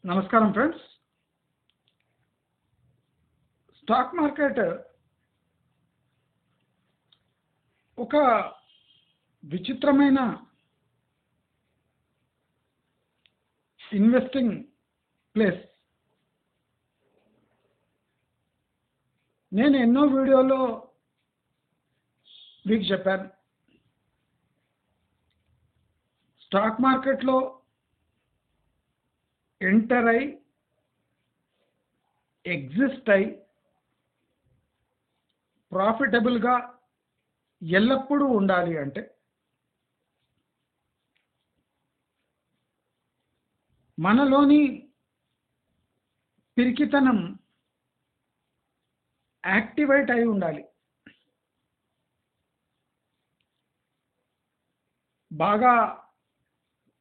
నమస్కారం friends. Stock market ఒక విచిత్రమైన ఇన్వెస్టింగ్ ప్లేస్. నేను ఎన్నో వీడియోలో మీకు చెప్పాను, స్టాక్ మార్కెట్లో ఎంటర్ అయి ఎగ్జిస్ట్ అయి ప్రాఫిటబుల్గా ఎల్లప్పుడూ ఉండాలి అంటే మనలోని పిరికితనం యాక్టివేట్ అయి ఉండాలి. బాగా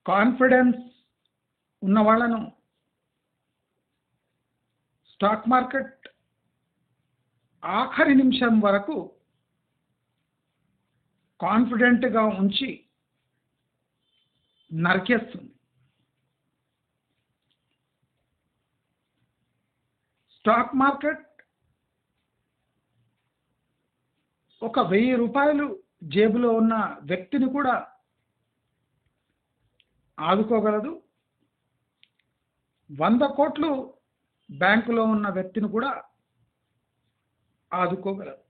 కాన్ఫిడెన్స్ ఉన్న వాళ్ళను స్టాక్ మార్కెట్ ఆఖరి నిమిషం వరకు కాన్ఫిడెంట్గా ఉంచి నరికేస్తుంది. స్టాక్ మార్కెట్ ఒక 1000 రూపాయలు జేబులో ఉన్న వ్యక్తిని కూడా ఆదుకోగలదు. 100 కోట్లు బ్యాంకులో ఉన్న వ్యక్తిని కూడా ఆదుకోగలదు.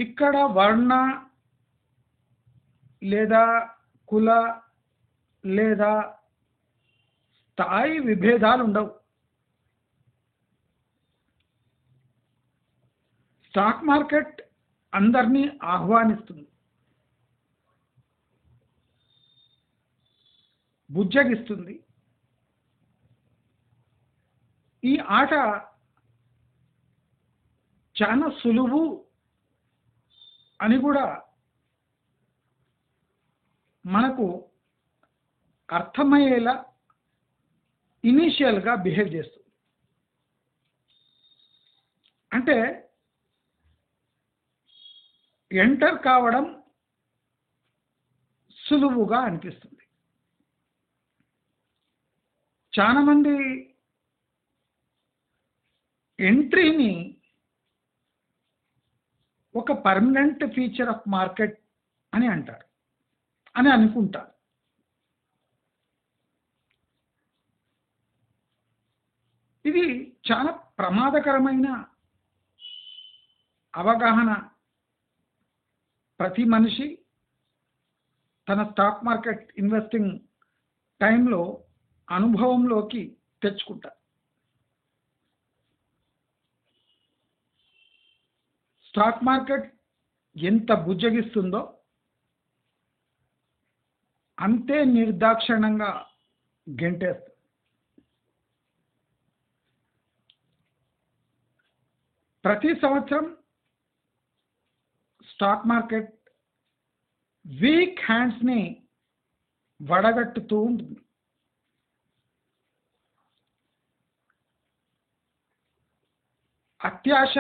ఇక్కడ వర్ణ లేదా కుల లేదా స్థాయి విభేదాలు ఉండవు. స్టాక్ మార్కెట్ అందరినీ ఆహ్వానిస్తుంది, బుజ్జగిస్తుంది. ఈ ఆట చాలా సులువు అని కూడా మనకు అర్థమయ్యేలా ఇనీషియల్గా బిహేవ్ చేస్తుంది. అంటే ఎంటర్ కావడం సులువుగా అనిపిస్తుంది. చాలామంది ఎంట్రీని ఒక పర్మనెంట్ ఫీచర్ ఆఫ్ మార్కెట్ అని అంటారు, అని అనుకుంటారు. ఇది చాలా ప్రమాదకరమైన అవగాహన. ప్రతి మనిషి తన స్టాక్ మార్కెట్ ఇన్వెస్టింగ్ టైంలో అనుభవంలోకి తెచ్చుకుంటారు. స్టాక్ మార్కెట్ ఎంత బుజ్జగిస్తుందో అంతే నిర్దాక్షిణ్యంగా గెంటేస్తుంది. ప్రతి సంవత్సరం స్టాక్ మార్కెట్ వీక్ హ్యాండ్స్ని వడగట్టుతూ ఉంటుంది. అత్యాశ,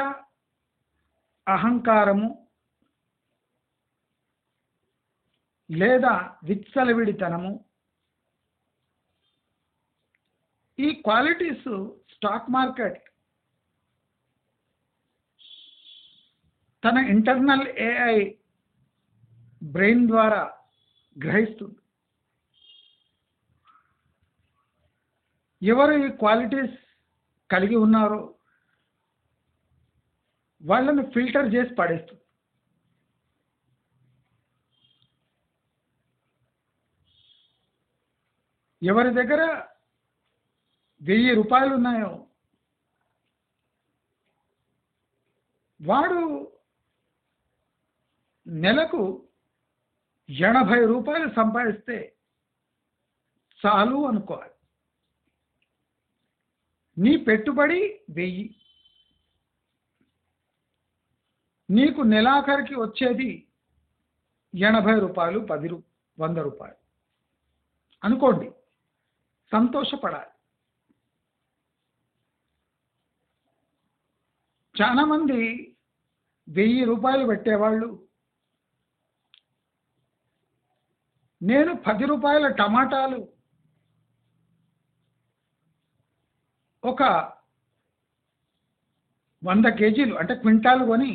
అహంకారము లేదా విచ్చలవిడితనము, ఈ క్వాలిటీస్ స్టాక్ మార్కెట్ తన ఇంటర్నల్ ఏఐ బ్రెయిన్ ద్వారా గ్రహిస్తుంది. ఎవరు ఈ క్వాలిటీస్ కలిగి ఉన్నారో వాళ్ళని ఫిల్టర్ చేసి పడేస్తుంది. ఎవరి దగ్గర 1000 రూపాయలు ఉన్నాయో వాడు నెలకు 80 రూపాయలు సంపాదిస్తే చాలు అనుకోవాలి. నీ పెట్టుబడి 1000, నీకు నెలాఖరికి వచ్చేది 80 రూపాయలు, 100 రూపాయలు అనుకోండి. సంతోషపడాలి. చాలామంది 1000 రూపాయలు పెట్టేవాళ్ళు నేను 10 రూపాయల టమాటాలు ఒక 100 కేజీలు అంటే క్వింటాలు కొని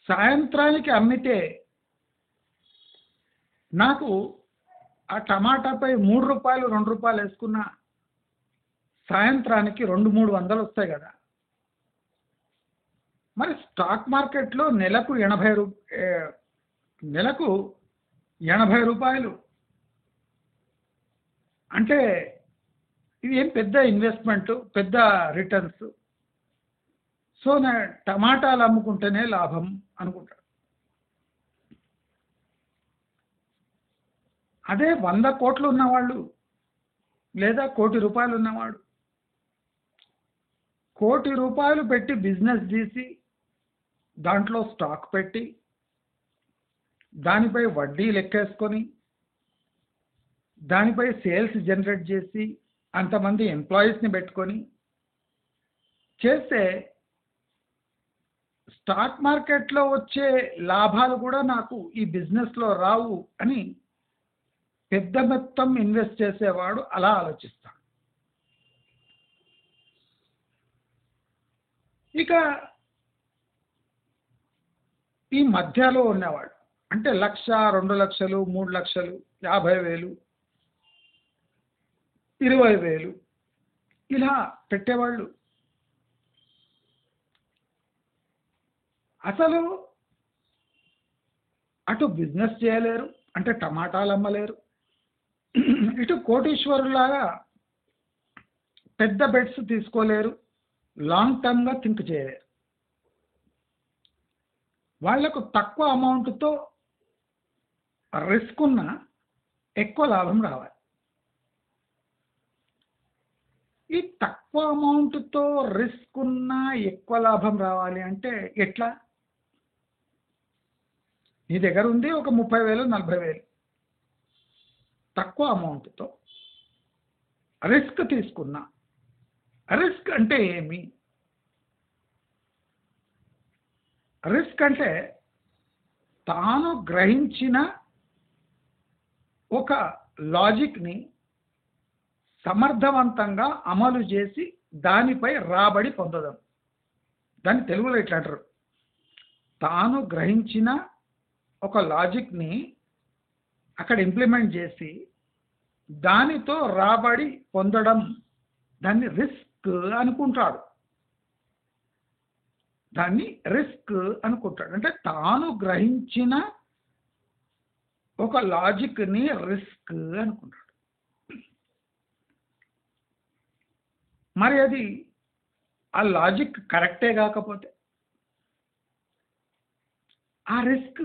సాయంత్రానికి అమ్మితే నాకు ఆ టమాటాపై ₹3 ₹2 వేసుకున్న సాయంత్రానికి 200-300 వస్తాయి కదా. మరి స్టాక్ మార్కెట్లో నెలకు ₹80 అంటే ఇది ఏం పెద్ద ఇన్వెస్ట్మెంట్, పెద్ద రిటర్న్స్. సో నా టమాటాలు అమ్ముకుంటేనే లాభం అనుకుంటాడు. అదే 100 కోట్లు ఉన్నవాళ్ళు లేదా ₹1,00,00,000 ఉన్నవాడు ₹1,00,00,000 పెట్టి బిజినెస్ చేసి దాంట్లో స్టాక్ పెట్టి దానిపై వడ్డీ లెక్కేసుకొని దానిపై సేల్స్ జనరేట్ చేసి అంతమంది ఎంప్లాయీస్ని పెట్టుకొని చేస్తే స్టాక్ మార్కెట్లో వచ్చే లాభాలు కూడా నాకు ఈ బిజినెస్లో రావు అని పెద్ద మొత్తం ఇన్వెస్ట్ చేసేవాడు అలా ఆలోచిస్తాడు. ఇక ఈ మధ్యలో ఉన్నవాడు అంటే 1,00,000, 2,00,000, 3,00,000, 50,000, 20,000 ఇలా పెట్టేవాళ్ళు అసలు అటు బిజినెస్ చేయలేరు అంటే టమాటాలు అమ్మలేరు, ఇటు కోటీశ్వరులాగా పెద్ద బెట్స్ తీసుకోలేరు, లాంగ్ టర్మ్గా థింక్ చేయలేరు. వాళ్లకు తక్కువ అమౌంట్తో రిస్క్ ఉన్న ఎక్కువ లాభం రావాలి. ఈ తక్కువ అమౌంట్తో రిస్క్ ఉన్న ఎక్కువ లాభం రావాలి అంటే ఎట్లా? నీ దగ్గర ఉంది ఒక 30,000, 40,000 తక్కువ అమౌంట్తో రిస్క్ తీసుకున్నా. రిస్క్ అంటే ఏమి? రిస్క్ అంటే తాను గ్రహించిన ఒక లాజిక్ని సమర్థవంతంగా అమలు చేసి దానిపై రాబడి పొందడం. దాన్ని తెలుగులో ఎట్లా అంటారు? తాను గ్రహించిన ఒక లాజిక్ని అక్కడ ఇంప్లిమెంట్ చేసి దానితో రాబడి పొందడం, దాన్ని రిస్క్ అనుకుంటాడు. అంటే తాను గ్రహించిన ఒక లాజిక్ని రిస్క్ అనుకుంటాడు. మరి అది ఆ లాజిక్ కరెక్టే కాకపోతే ఆ రిస్క్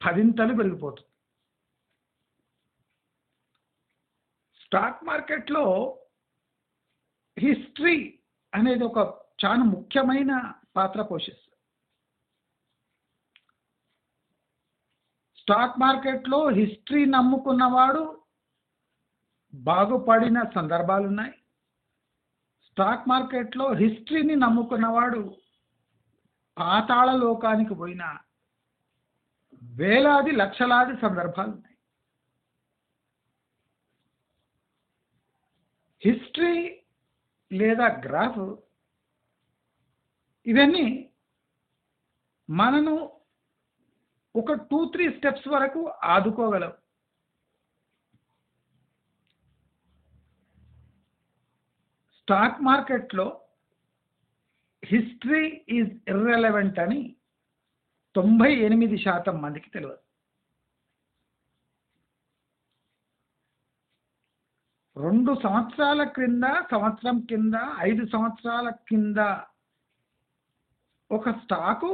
10 పెరిగిపోతుంది. స్టాక్ మార్కెట్లో హిస్టరీ అనేది ఒక చాలా ముఖ్యమైన పాత్ర పోషిస్తుంది. స్టాక్ మార్కెట్లో హిస్టరీ నమ్ముకున్నవాడు బాగుపడిన సందర్భాలు ఉన్నాయి. స్టాక్ మార్కెట్లో హిస్టరీని నమ్ముకున్నవాడు పాతాళ లోకానికి పోయిన వేలాది లక్షలాది సందర్భాలు ఉన్నాయి. హిస్టరీ లేదా గ్రాఫ్ ఇవన్నీ మనను ఒక 2-3 స్టెప్స్ వరకు ఆదుకోగలవు. స్టాక్ మార్కెట్లో హిస్టరీ ఈజ్ ఇర్రెలవెంట్ అని 98% మందికి తెలియదు. 2 సంవత్సరాల క్రింద, సంవత్సరం కింద, 5 సంవత్సరాల కింద ఒక స్టాకు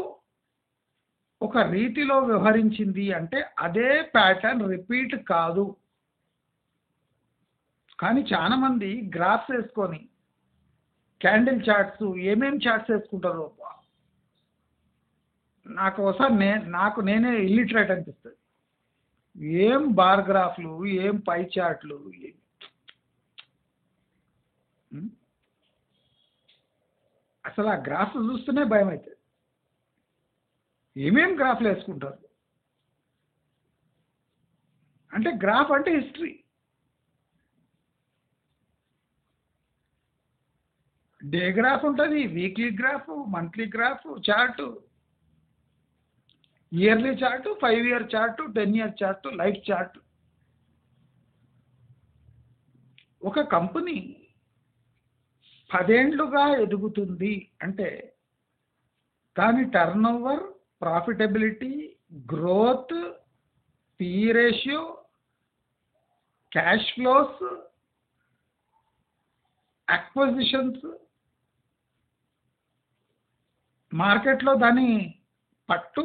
ఒక రీతిలో వ్యవహరించింది అంటే అదే ప్యాటర్న్ రిపీట్ కాదు. కానీ చాలా మంది గ్రాఫ్స్ వేసుకొని క్యాండిల్ చార్ట్స్ ఏమేం చార్ట్స్ వేసుకుంటారు. నాకు ఒకసారి నాకు నేనే ఇల్లిటరేట్ అనిపిస్తుంది. ఏం బార్ గ్రాఫ్లు, ఏం పై చార్ట్లు, అసలు ఆ గ్రాఫ్స్ చూస్తూనే భయం అవుతుంది. ఏమేం గ్రాఫ్లు వేసుకుంటారు అంటే గ్రాఫ్ అంటే హిస్టరీ. డే గ్రాఫ్ ఉంటుంది, weekly graph, monthly graph, chart, yearly chart, 5 year chart, 10 year chart, life chart. ఒక కంపెనీ 10 ఏండ్లుగా ఎదుగుతుంది అంటే దాని turnover, profitability, growth, P ratio, cash flows, acquisitions, మార్కెట్లో దాని పట్టు,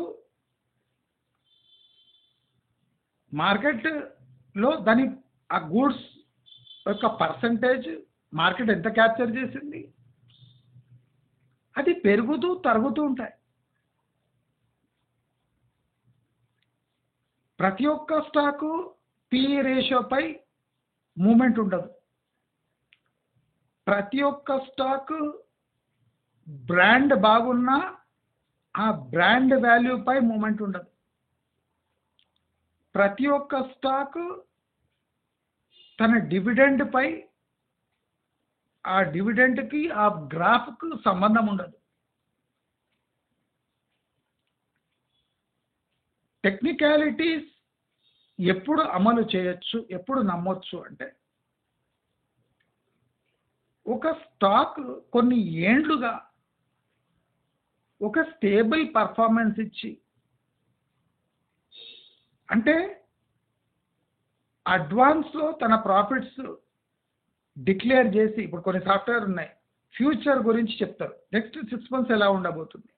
మార్కెట్లో దాని ఆ గూడ్స్ యొక్క పర్సంటేజ్, మార్కెట్ ఎంత క్యాప్చర్ చేసింది, అది పెరుగుతూ తరుగుతూ ఉంటాయి. ప్రతి ఒక్క స్టాకు పిఈ రేషియోపై మూమెంట్ ఉండదు. ప్రతి ఒక్క స్టాక్ బ్రాండ్ బాగున్నా ఆ బ్రాండ్ వాల్యూపై మూమెంట్ ఉండదు. ప్రతి ఒక్క స్టాక్ తన డివిడెండ్ పై, ఆ డివిడెండ్కి ఆ గ్రాఫ్కు సంబంధం ఉండదు. టెక్నికాలిటీస్ ఎప్పుడు అమలు చేయొచ్చు, ఎప్పుడు నమ్మొచ్చు అంటే ఒక స్టాక్ కొన్ని ఏండ్లుగా ఒక స్టేబుల్ పర్ఫార్మెన్స్ ఇచ్చి, అంటే అడ్వాన్స్లో తన ప్రాఫిట్స్ డిక్లేర్ చేసి, ఇప్పుడు కొన్ని సాఫ్ట్వేర్ ఉన్నాయి ఫ్యూచర్ గురించి చెప్తారు, నెక్స్ట్ 6 months ఎలా ఉండబోతుంది,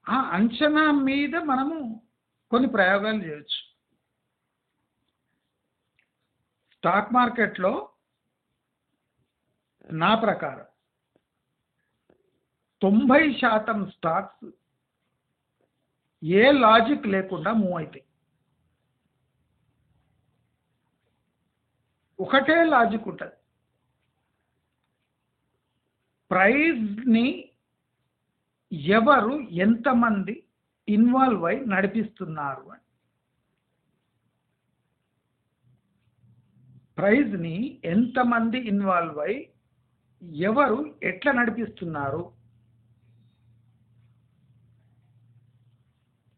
ఆ అంచనా మీద మనము కొన్ని ప్రయోగాలు చేయొచ్చు. స్టాక్ మార్కెట్లో నా ప్రకారం 90% స్టాక్స్ ఏ లాజిక్ లేకుండా మూవ్ అవుతాయి. ఒకటే లాజిక్ ఉంటుంది, ప్రైజ్ని ఎవరు ఎంతమంది ఇన్వాల్వ్ అయి నడిపిస్తున్నారు అని. ప్రైజ్ని ఎంతమంది ఇన్వాల్వ్ అయి ఎవరు ఎట్లా నడిపిస్తున్నారు.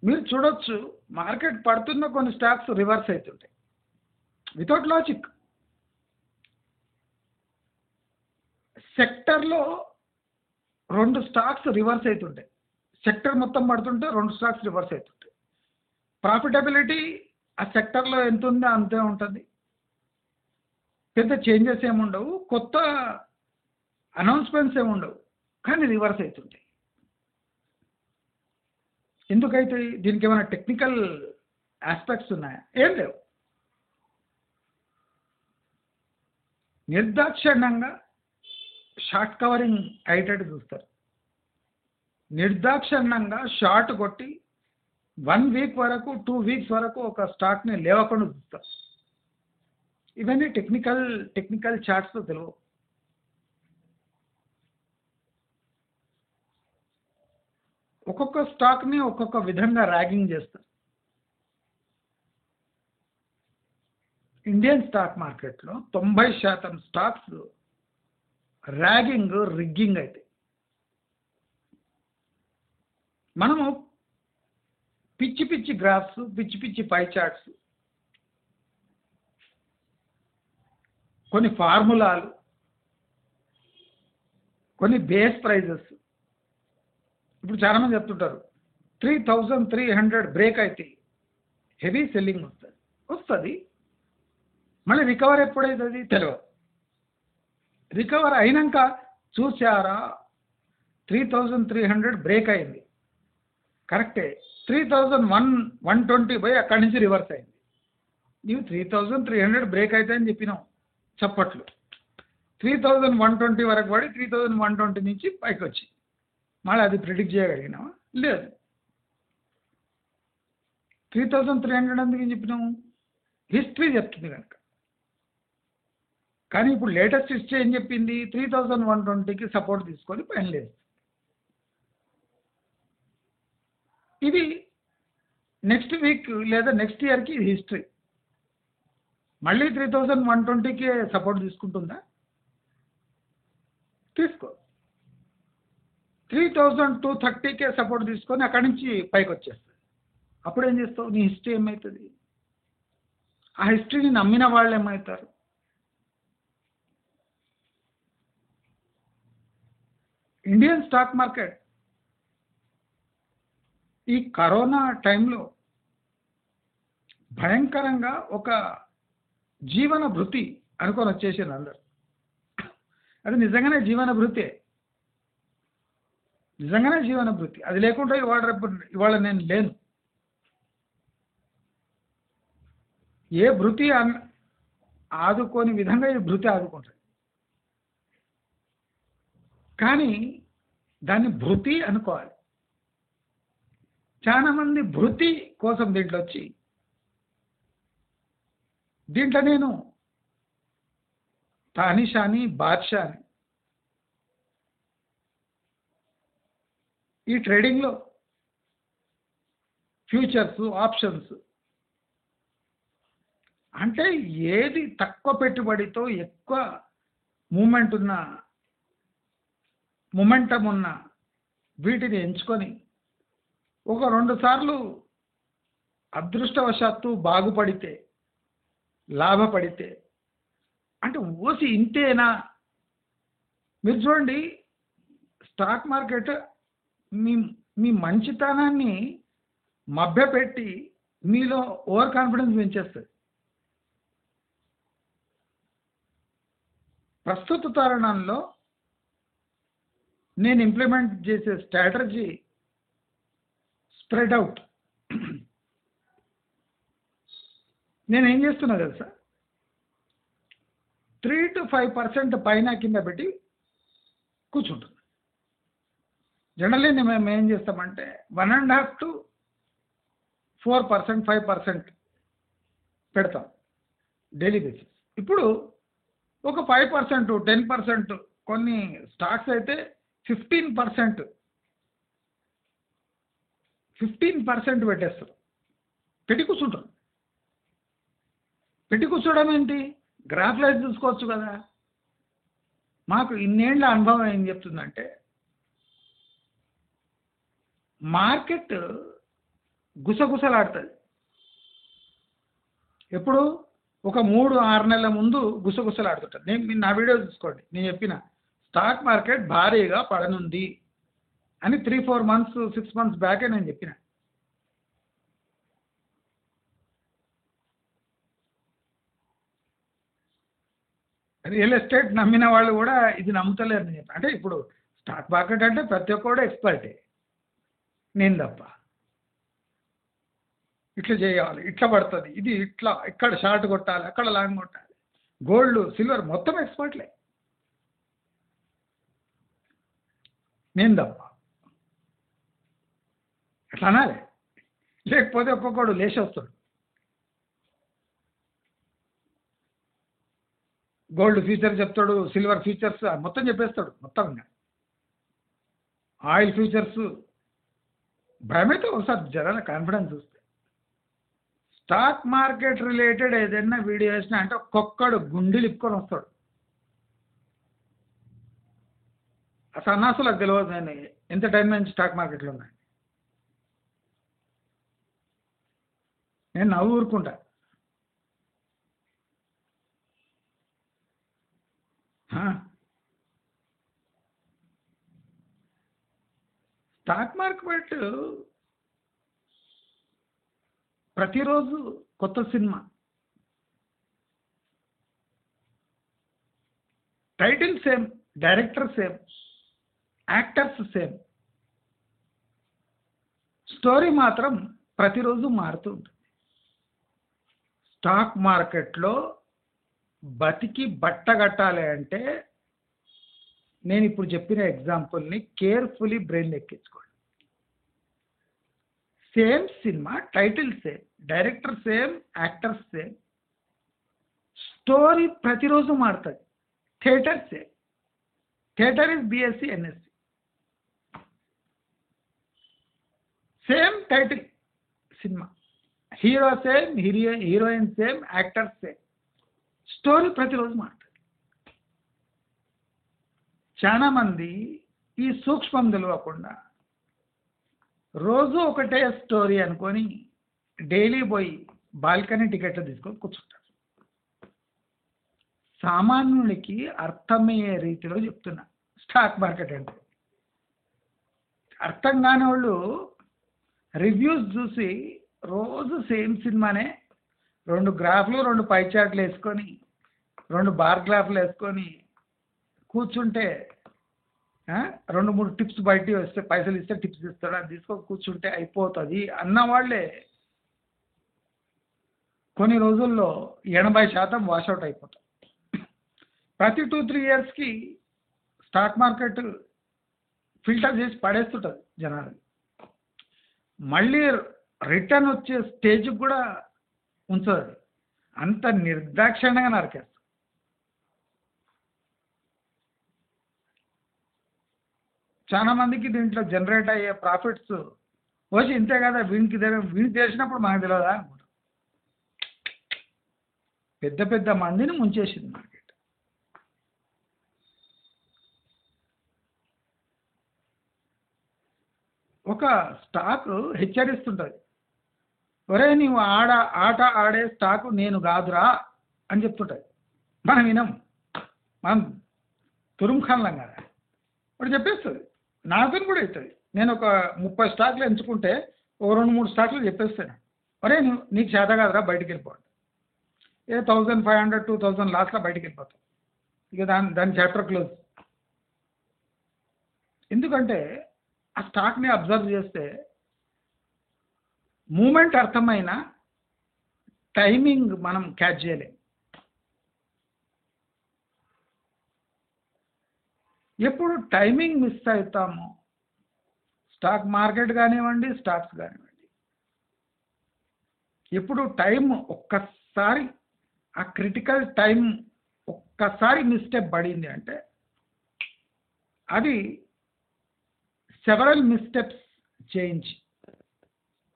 మీరు చూడొచ్చు, మార్కెట్ పడుతున్న కొన్ని స్టాక్స్ రివర్స్ అవుతుంటాయి వితౌట్ లాజిక్. సెక్టర్లో 2 స్టాక్స్ రివర్స్ అవుతుంటాయి, సెక్టర్ మొత్తం పడుతుంటే 2 స్టాక్స్ రివర్స్ అవుతుంటాయి. ప్రాఫిటబిలిటీ ఆ సెక్టర్లో ఎంత ఉందో అంతే ఉంటుంది, పెద్ద చేంజెస్ ఏముండవు, కొత్త అనౌన్స్మెంట్స్ ఏముండవు, కానీ రివర్స్ అవుతుంటాయి. ఎందుకైతే దీనికి ఏమైనా టెక్నికల్ ఆస్పెక్ట్స్ ఉన్నాయా? ఏం లేవు. నిర్దాక్షిణ్యంగా షార్ట్ కవరింగ్ అయ్యేటట్టు చూస్తారు, నిర్దాక్షిణ్యంగా షార్ట్ కొట్టి 1 వీక్ వరకు 2 వీక్స్ వరకు ఒక స్టాక్ని లేవకుండా చూస్తారు. ఇవన్నీ టెక్నికల్ చార్ట్స్తో తెలియవు. ఒక్కొక్క స్టాక్ని ఒక్కొక్క విధంగా ర్యాగింగ్ చేస్తారు. ఇండియన్ స్టాక్ మార్కెట్లో 90% స్టాక్స్ ర్యాగింగ్, రిగ్గింగ్ అయితే మనము పిచ్చి పిచ్చి గ్రాఫ్స్, పిచ్చి పిచ్చి పై చార్ట్స్, కొన్ని ఫార్ములాలు, కొన్ని బేస్ ప్రైజెస్. ఇప్పుడు చాలామంది చెప్తుంటారు 3300 బ్రేక్ అయితే హెవీ సెల్లింగ్ వస్తుంది, మళ్ళీ రికవర్ ఎప్పుడైతుంది తెలియదు. రికవర్ అయినాక చూసారా 3300 బ్రేక్ అయింది, కరెక్టే, 3120 పోయి అక్కడి నుంచి రివర్స్ అయింది. నీవు 3300 బ్రేక్ అయితే అని చెప్పినావు, చప్పట్లు. 3120 వరకు పడి 3120 నుంచి పైకి వచ్చి మళ్ళీ అది ప్రిడిక్ట్ చేయగలిగినావా? లేదు. 3300 ఎందుకు చెప్పినాము? హిస్టరీ చెప్తుంది కనుక. కానీ ఇప్పుడు లేటెస్ట్ హిస్టరీ ఏం చెప్పింది? 3120కి సపోర్ట్ తీసుకొని పైన లేదు. ఇది నెక్స్ట్ వీక్ లేదా నెక్స్ట్ ఇయర్కి ఇది హిస్టరీ. మళ్ళీ 3120కి సపోర్ట్ తీసుకుంటుందా? తీసుకో. 3,230కే సపోర్ట్ తీసుకొని అక్కడి నుంచి పైకి వచ్చేస్తుంది. అప్పుడు ఏం చేస్తావు? నీ హిస్టరీ ఏమవుతుంది? ఆ హిస్టరీని నమ్మిన వాళ్ళు ఏమవుతారు? ఇండియన్ స్టాక్ మార్కెట్ ఈ కరోనా టైంలో భయంకరంగా ఒక జీవన భృతి అనుకొని వచ్చేసారు అందరు. అది నిజంగానే జీవన భృతే, నిజంగానే జీవన భృతి. అది లేకుండా ఇవాళ నేను లేను. ఏ భృతి ఆదుకోని విధంగా ఈ భృతి ఆదుకుంటుంది. కానీ దాన్ని భృతి అనుకోవాలి. చాలా మంది భృతి కోసం దీంట్లో వచ్చి దీంట్లో నేను తానిషాని బాద్షాని ఈ ట్రేడింగ్లో ఫ్యూచర్స్ ఆప్షన్స్ అంటే ఏది తక్కువ పెట్టుబడితో ఎక్కువ మొమెంటం ఉన్న వీటిని ఎంచుకొని ఒక 2 సార్లు అదృష్టవశాత్తు బాగుపడితే లాభపడితే అంటే ఓసి ఇంతేనా? మీరు చూడండి, స్టాక్ మార్కెట్ మీ మంచితనాన్ని మభ్యపెట్టి మీలో ఓవర్ కాన్ఫిడెన్స్ పెంచేస్తుంది. ప్రస్తుత తరుణంలో నేను ఇంప్లిమెంట్ చేసే స్ట్రాటజీ స్ప్రెడ్ అవుట్. నేను ఏం చేస్తున్నా తెలుసా? 3 to 5% పైన కింద పెట్టి కూర్చుంటున్నా. జనరల్లీ మేము ఏం చేస్తామంటే 1.5 to 4%, 5% పెడతాం డైలీ బేసిస్. ఇప్పుడు ఒక 5%, 10%, కొన్ని స్టాక్స్ అయితే 15% పెట్టేస్తారు. పెట్టి కూర్చుంటారు. పెట్టి కూర్చోవడం ఏంటి? గ్రాఫ్ లైజ్ చూసుకోవచ్చు కదా. మాకు ఇన్నేళ్ల అనుభవం ఏం చెప్తుందంటే మార్కెట్ గుసగుసలాడుతుంది. ఎప్పుడు? ఒక 3-6 నెలల ముందు గుసగుసలాడుతుంటుంది. నేను నా వీడియో చూసుకోండి, నేను చెప్పిన స్టాక్ మార్కెట్ భారీగా పడనుంది అని 3-4 months 6 months బ్యాకే నేను చెప్పిన. రియల్ ఎస్టేట్ నమ్మిన వాళ్ళు కూడా ఇది నమ్ముతలేరు నేను చెప్పి. అంటే ఇప్పుడు స్టాక్ మార్కెట్ అంటే ప్రతి ఒక్కడు ఎక్స్పర్టే, నేను తప్ప. ఇట్లా చేయాలి, ఇట్లా పడుతుంది, ఇది ఇట్లా, ఇక్కడ షార్ట్ కొట్టాలి, అక్కడ లాంగ్ కొట్టాలి, గోల్డ్ సిల్వర్ మొత్తం ఎక్స్పర్ట్లే, నేను తప్ప. అట్లా అనాలి. లేకపోతే ఒక్కొక్కడు లేచి వస్తాడు. గోల్డ్ ఫ్యూచర్ చెప్తాడు, సిల్వర్ ఫ్యూచర్స్ మొత్తం చెప్పేస్తాడు. మొత్తంగా ఆయిల్ ఫ్యూచర్స్. భయమైతే ఒకసారి జనాల కాన్ఫిడెన్స్ చూస్తే. స్టాక్ మార్కెట్ రిలేటెడ్ ఏదైనా వీడియో వేసినా అంటే ఒక్కొక్కడు గుండెలు ఇప్పుకొని వస్తాడు. ఆ సన్నాసులకు తెలియదు నేను ఎంత టైం నుంచి స్టాక్ మార్కెట్లో ఉన్నాయి. నేను నవ్వు ఊరుకుంటా. స్టాక్ మార్కెట్ ప్రతిరోజు కొత్త cinema. Title same, director same, actors same, story మాత్రం ప్రతిరోజు మారుతూ ఉంటుంది. స్టాక్ మార్కెట్లో బతికి బట్టగట్టాలి అంటే నేను ఇప్పుడు చెప్పిన ఎగ్జాంపుల్ని కేర్ఫుల్లీ బ్రెయిన్ ఎక్కించుకోండి. Same cinema, title same, director same, actors same, story ప్రతిరోజు మారుతుంది. Theatre same. Theatre is BSc NSc. Same title cinema, hero same, heroine same, actors same, story ప్రతిరోజు మారుతుంది. చాలా మంది ఈ సూక్ష్మం తెలియకుండా రోజు ఒకటే స్టోరీ అనుకొని డైలీ పోయి బాల్కనీ టికెట్లు తీసుకొని కూర్చుంటారు. సామాన్యునికి అర్థమయ్యే రీతిలో చెప్తున్నా. స్టాక్ మార్కెట్ అంటే అర్థం కాని వాళ్ళు రివ్యూస్ చూసి రోజు సేమ్ సినిమానే 2 గ్రాఫ్లు 2 పై చార్ట్లు వేసుకొని 2 బార్ గ్రాఫ్లు వేసుకొని కూర్చుంటే 2-3 టిప్స్ బయట వస్తే పైసలు ఇస్తే టిప్స్ ఇస్తాడు, అది తీసుకొని కూర్చుంటే అయిపోతుంది అన్న వాళ్ళే కొన్ని రోజుల్లో 80% వాషౌట్ అయిపోతారు. ప్రతి 2-3 ఇయర్స్కి స్టాక్ మార్కెట్ ఫిల్టర్ చేసి పడేస్తుంటుంది జనాలు. మళ్ళీ రిటర్న్ వచ్చే స్టేజ్కి కూడా ఉంచదు, అంత నిర్దాక్షిణ్యంగా నరికేస్తుంది. చాలా మందికి దీంట్లో జనరేట్ అయ్యే ప్రాఫిట్స్ వచ్చి ఇంతే కదా, వీనికి తెలిసినప్పుడు మనకు తెలియదా అనుకుంటాం. పెద్ద పెద్ద మందిని ముంచేసింది మార్కెట్. ఒక స్టాక్ హెచ్చరిస్తుంటుంది, ఒరే నీవు ఆట ఆడే స్టాకు నేను కాదురా అని చెప్తుంటుంది. మనం వినం, మనం తురుంఖాన్లం కదా. వాడు చెప్పేస్తుంది, నాతో కూడా అవుతుంది. నేను ఒక 30 స్టాక్లు ఎంచుకుంటే ఓ 2-3 స్టాక్లు చెప్పేస్తాను, ఒరే నీకు చేత కాదురా బయటికి వెళ్ళిపోవాలి. 1500-2000 లాస్ట్లో బయటికి వెళ్ళిపోతాం. ఇక దాని చాప్టర్ క్లోజ్. ఎందుకంటే ఆ స్టాక్ని అబ్జర్వ్ చేస్తే మూమెంట్ అర్థమైన టైమింగ్ మనం క్యాచ్ చేయలేం. ఎప్పుడు టైమింగ్ మిస్ అవుతామో, స్టాక్ మార్కెట్ కానివ్వండి, స్టాక్స్ కానివ్వండి, ఎప్పుడు టైం ఒక్కసారి ఆ క్రిటికల్ టైం ఒక్కసారి మిస్టేక్ పడింది అంటే అది సెవరల్ మిస్టెప్స్ చేయించి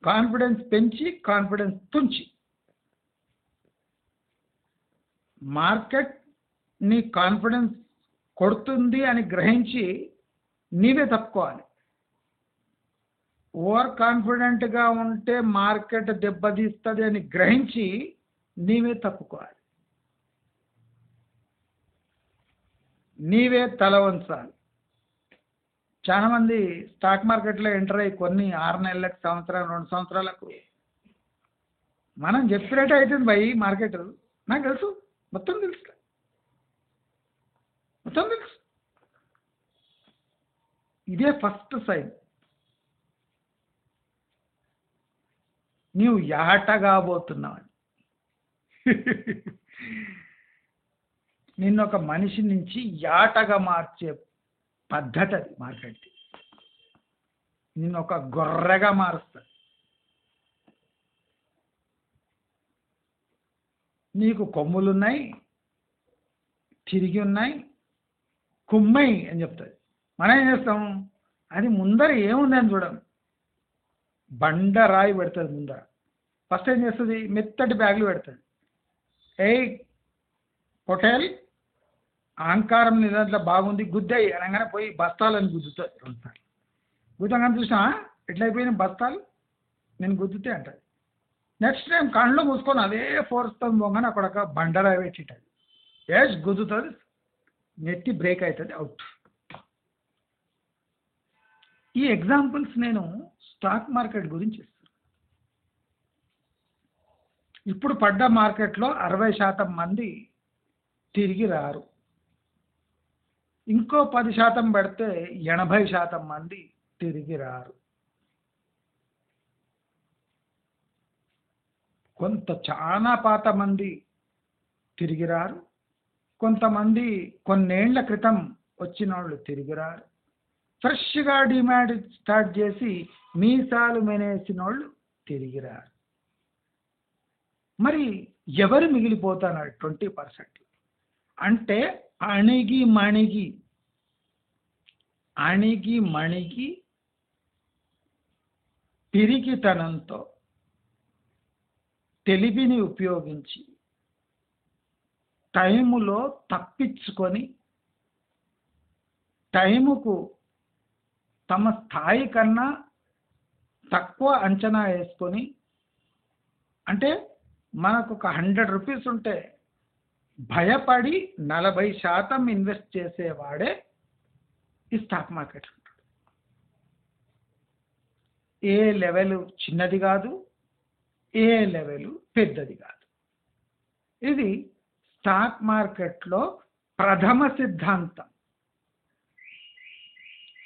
కాన్ఫిడెన్స్ పెంచి కాన్ఫిడెన్స్ తుంచి మార్కెట్ నీ కాన్ఫిడెన్స్ కొడుతుంది అని గ్రహించి నీవే తప్పుకోవాలి. ఓవర్ కాన్ఫిడెంట్గా ఉంటే మార్కెట్ దెబ్బతీస్తుంది అని గ్రహించి నీవే తప్పుకోవాలి, నీవే తల వంచాలి. చాలామంది స్టాక్ మార్కెట్లో ఎంటర్ అయ్యి కొన్ని 6 నెలలకు, సంవత్సరం, 2 సంవత్సరాలకు మనం చెప్పినట్టు అవుతుంది భయ్ మార్కెట్. నాకు తెలుసు, మొత్తం తెలుసు. ఇదే ఫస్ట్ సైన్ నీవు యాట కాబోతున్నావని. నిన్నొక మనిషి నుంచి యాటగా మార్చే పద్ధతి అది మార్కెట్. నిన్నొక గొర్రెగా మారుస్తుంది. నీకు కొమ్ములున్నాయి, తిరిగి ఉన్నాయి, కుమ్మై అని చెప్తుంది. మనం ఏం చేస్తాం, అది ముందర ఏముందని చూడం, బండరాయి పెడుతుంది ముందర. ఫస్ట్ ఏం చేస్తుంది, మెత్తటి బ్యాగులు పెడుతుంది. హోటల్ అహంకారం నీ దాంట్లో బాగుంది గుద్దాయి అనగానే పోయి బస్తాలని గుద్దుతుంది 2 సార్లు. గుద్దగానే చూసినా ఎట్లయిపోయిన బస్తాలు నేను గుద్దుతే అంటది. నెక్స్ట్ టైం కళ్ళు మూసుకొని అదే ఫోర్స్తో పోగానే అక్కడ ఒక బండరాయి పెట్టింటుంది. గుద్దుతుంది, నెట్టి బ్రేక్ అవుతుంది, అవుట్. ఈ ఎగ్జాంపుల్స్ నేను స్టాక్ మార్కెట్ గురించి ఇస్తాను. ఇప్పుడు పడ్డ మార్కెట్లో 60% మంది తిరిగి రారు. ఇంకో 10% పెడితే 80% మంది తిరిగి రారు. చాలా పాత మంది తిరిగి రారు, కొంతమంది కొన్నేళ్ల క్రితం వచ్చిన వాళ్ళు తిరిగి రారు, ఫ్రెష్గా డిమాండ్ స్టార్ట్ చేసి మీసాలు మెనేసిన వాళ్ళు తిరిగి రారు. మరి ఎవరు మిగిలిపోతున్నారు 20%? అంటే అణిగి మణిగి పిరికితనంతో తెలివిని ఉపయోగించి టైములో తప్పించుకొని టైముకు తమ స్థాయి కన్నా తక్కువ అంచనా వేసుకొని, అంటే మనకు ఒక 100 రూపీస్ ఉంటే భయపడి 40% ఇన్వెస్ట్ చేసేవాడే ఈ స్టాక్ మార్కెట్ ఉంటాడు. ఏ లెవెల్ చిన్నది కాదు, ఏ లెవెల్ పెద్దది కాదు. ఇది స్టాక్ మార్కెట్లో ప్రథమ సిద్ధాంతం.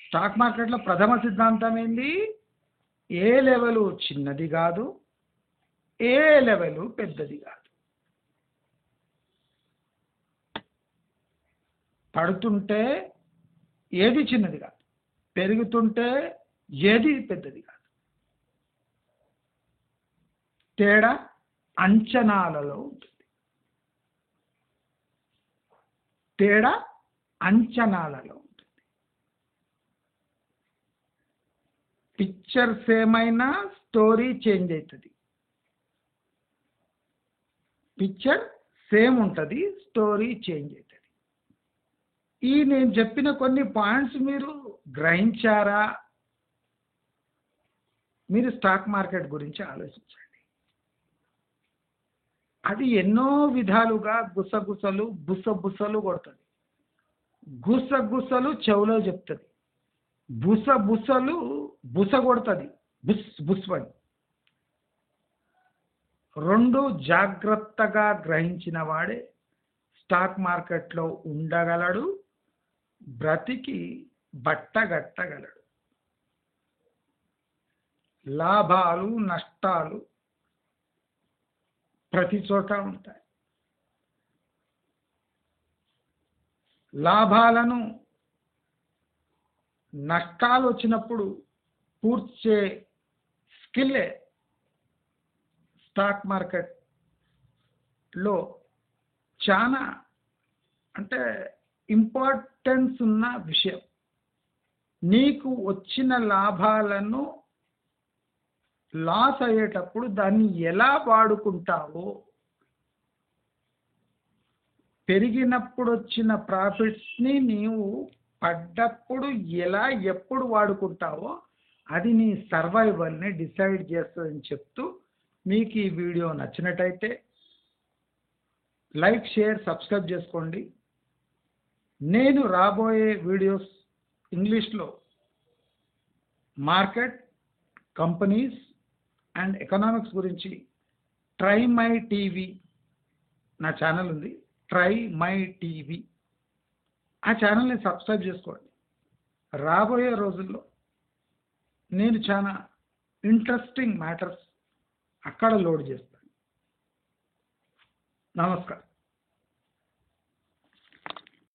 స్టాక్ మార్కెట్లో ప్రథమ సిద్ధాంతం ఏంది? ఏ లెవెల్ చిన్నది కాదు, ఏ లెవెల్ పెద్దది కాదు. పడుతుంటే ఏది చిన్నది కాదు, పెరుగుతుంటే ఏది పెద్దది కాదు. తేడా అంచనాలలో ఉంటుంది. తేడా అంచనాలలో ఉంటుంది. పిక్చర్స్ ఏమైనా స్టోరీ చేంజ్ అవుతుంది. పిక్చర్ సేమ్ ఉంటుంది, స్టోరీ చేంజ్ అవుతుంది. ఈ నేను చెప్పిన కొన్ని పాయింట్స్ మీరు గ్రహించారా? మీరు స్టాక్ మార్కెట్ గురించి ఆలోచించండి. అది ఎన్నో విధాలుగా గుసగుసలు బుసబుసలు కొడుతుంది. గుసగుసలు చెవులో చెప్తుంది, బుసబుసలు బుస కొడుతుంది, బుస్ బుస్ అని. రెండు జాగ్రత్తగా గ్రహించిన వాడే స్టాక్ మార్కెట్లో ఉండగలడు, బ్రతికి బట్టగట్టగలడు. లాభాలు నష్టాలు ప్రతి చోట ఉంటాయి. లాభాలను నష్టాలు వచ్చినప్పుడు పూడ్చే స్కిల్లే స్టాక్ మార్కెట్లో చాలా అంటే ఇంపార్టెన్స్ ఉన్న విషయం. నీకు వచ్చిన లాభాలను లాస్ అయ్యేటప్పుడు దాన్ని ఎలా వాడుకుంటావో, పెరిగినప్పుడు వచ్చిన ప్రాఫిట్స్ని నీవు పడ్డప్పుడు ఎలా ఎప్పుడు వాడుకుంటావో అది నీ సర్వైవల్ని డిసైడ్ చేస్తుందని చెప్తూ, మీకు ఈ వీడియో నచ్చినట్టయితే లైక్, షేర్, సబ్స్క్రైబ్ చేసుకోండి. నేను రాబోయే వీడియోస్ ఇంగ్లీష్లో మార్కెట్, కంపెనీస్ అండ్ ఎకనామిక్స్ గురించి ట్రై మై టీవీ నా ఛానల్ ఉంది, ట్రై మై టీవీ, ఆ ఛానల్ని సబ్స్క్రైబ్ చేసుకోండి. రాబోయే రోజుల్లో నేను చాలా ఇంట్రెస్టింగ్ మ్యాటర్స్ అక్కడ లోడ్ చేస్తాను. నమస్కారం.